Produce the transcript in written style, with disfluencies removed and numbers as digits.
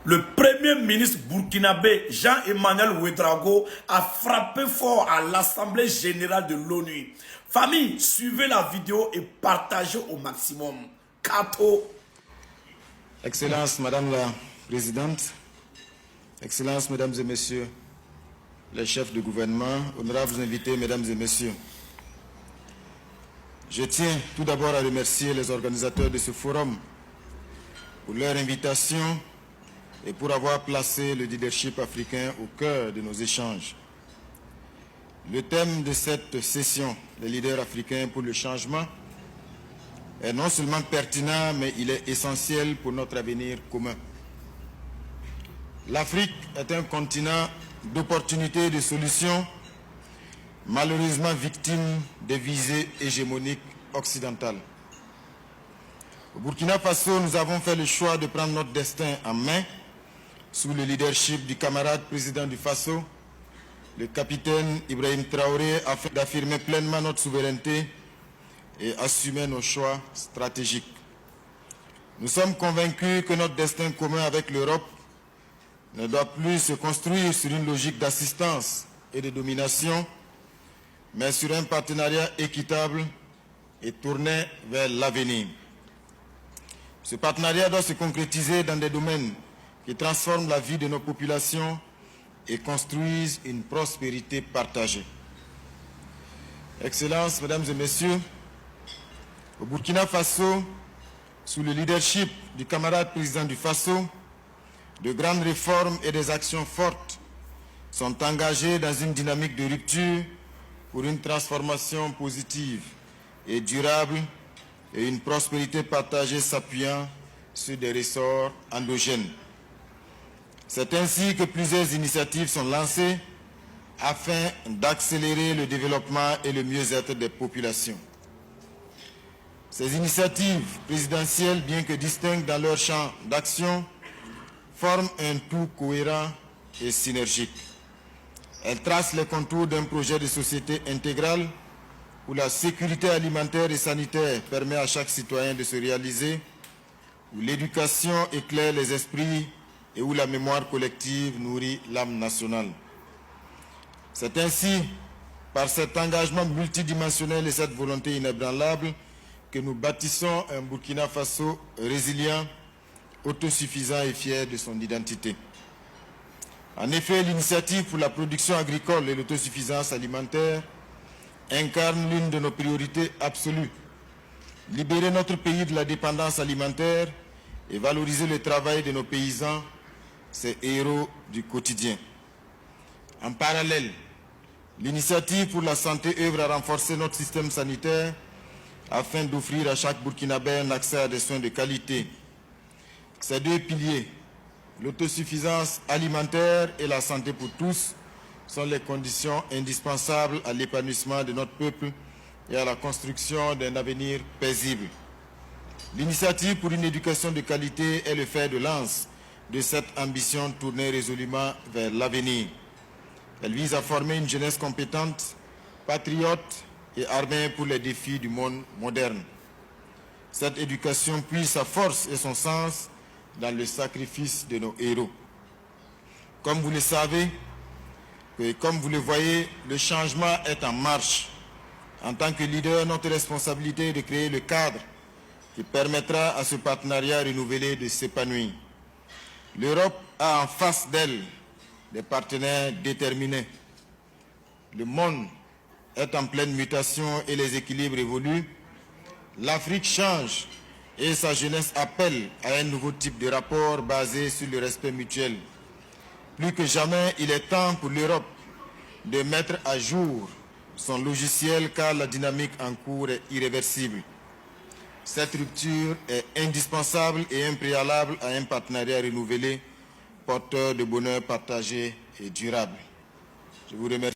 Le premier ministre burkinabé Jean-Emmanuel Ouédraogo a frappé fort à l'Assemblée générale de l'ONU. Famille, suivez la vidéo et partagez au maximum. Kato. Excellence, Madame la Présidente, Excellences, Mesdames et Messieurs, les chefs de gouvernement, honorables invités, Mesdames et Messieurs. Je tiens tout d'abord à remercier les organisateurs de ce forum pour leur invitation et pour avoir placé le leadership africain au cœur de nos échanges. Le thème de cette session, les leaders africains pour le changement, est non seulement pertinent, mais il est essentiel pour notre avenir commun. L'Afrique est un continent d'opportunités et de solutions, malheureusement victime des visées hégémoniques occidentales. Au Burkina Faso, nous avons fait le choix de prendre notre destin en main sous le leadership du camarade président du Faso, le capitaine Ibrahim Traoré, afin d'affirmer pleinement notre souveraineté et assumer nos choix stratégiques. Nous sommes convaincus que notre destin commun avec l'Europe ne doit plus se construire sur une logique d'assistance et de domination, mais sur un partenariat équitable et tourné vers l'avenir. Ce partenariat doit se concrétiser dans des domaines qui transforment la vie de nos populations et construisent une prospérité partagée. Excellences, Mesdames et Messieurs, au Burkina Faso, sous le leadership du camarade président du Faso, de grandes réformes et des actions fortes sont engagées dans une dynamique de rupture pour une transformation positive et durable et une prospérité partagée s'appuyant sur des ressorts endogènes. C'est ainsi que plusieurs initiatives sont lancées afin d'accélérer le développement et le mieux-être des populations. Ces initiatives présidentielles, bien que distinctes dans leur champ d'action, forment un tout cohérent et synergique. Elles tracent les contours d'un projet de société intégrale où la sécurité alimentaire et sanitaire permet à chaque citoyen de se réaliser, où l'éducation éclaire les esprits et où la mémoire collective nourrit l'âme nationale. C'est ainsi, par cet engagement multidimensionnel et cette volonté inébranlable, que nous bâtissons un Burkina Faso résilient, autosuffisant et fier de son identité. En effet, l'initiative pour la production agricole et l'autosuffisance alimentaire incarne l'une de nos priorités absolues. Libérer notre pays de la dépendance alimentaire et valoriser le travail de nos paysans, ces héros du quotidien. En parallèle, l'initiative pour la santé œuvre à renforcer notre système sanitaire afin d'offrir à chaque Burkinabé un accès à des soins de qualité. Ces deux piliers, l'autosuffisance alimentaire et la santé pour tous, sont les conditions indispensables à l'épanouissement de notre peuple et à la construction d'un avenir paisible. L'initiative pour une éducation de qualité est le fer de lance de cette ambition tournée résolument vers l'avenir. Elle vise à former une jeunesse compétente, patriote et armée pour les défis du monde moderne. Cette éducation puise sa force et son sens dans le sacrifice de nos héros. Comme vous le savez, et comme vous le voyez, le changement est en marche. En tant que leader, notre responsabilité est de créer le cadre qui permettra à ce partenariat renouvelé de s'épanouir. L'Europe a en face d'elle des partenaires déterminés. Le monde est en pleine mutation et les équilibres évoluent. L'Afrique change et sa jeunesse appelle à un nouveau type de rapport basé sur le respect mutuel. Plus que jamais, il est temps pour l'Europe de mettre à jour son logiciel car la dynamique en cours est irréversible. Cette rupture est indispensable et un préalable à un partenariat renouvelé, porteur de bonheur partagé et durable. Je vous remercie.